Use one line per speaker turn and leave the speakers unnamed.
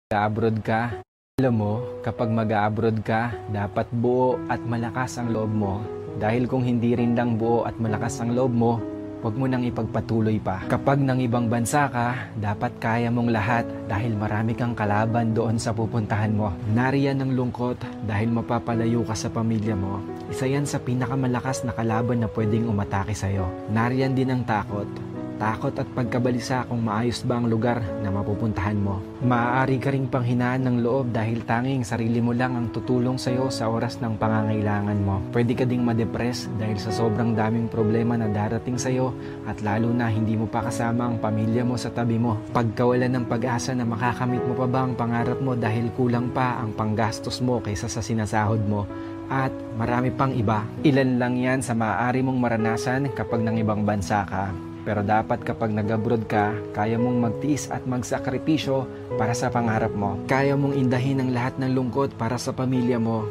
Mag-abroad ka, alam mo, kapag mag-abroad ka, dapat buo at malakas ang loob mo. Dahil kung hindi rin lang buo at malakas ang loob mo, huwag mo nang ipagpatuloy pa. Kapag nang ibang bansa ka, dapat kaya mong lahat dahil marami kang kalaban doon sa pupuntahan mo. Nariyan ang lungkot dahil mapapalayo ka sa pamilya mo. Isa yan sa pinakamalakas na kalaban na pwedeng umatake sa'yo. Nariyan din ang takot. Takot at pagkabalisa kung maayos ba ang lugar na mapupuntahan mo. Maaari ka ring panghinaan ng loob dahil tanging sarili mo lang ang tutulong sa'yo sa oras ng pangangailangan mo. Pwede ka ding ma-depress dahil sa sobrang daming problema na darating sa'yo at lalo na hindi mo pa kasama ang pamilya mo sa tabi mo. Pagkawalan ng pag-asa na makakamit mo pa ba ang pangarap mo dahil kulang pa ang panggastos mo kaysa sa sinasahod mo. At marami pang iba. Ilan lang yan sa maaari mong maranasan kapag nang ibang bansa ka. Pero dapat kapag nag-abroad ka, kaya mong magtiis at magsakripisyo para sa pangarap mo. Kaya mong indahin ang lahat ng lungkot para sa pamilya mo.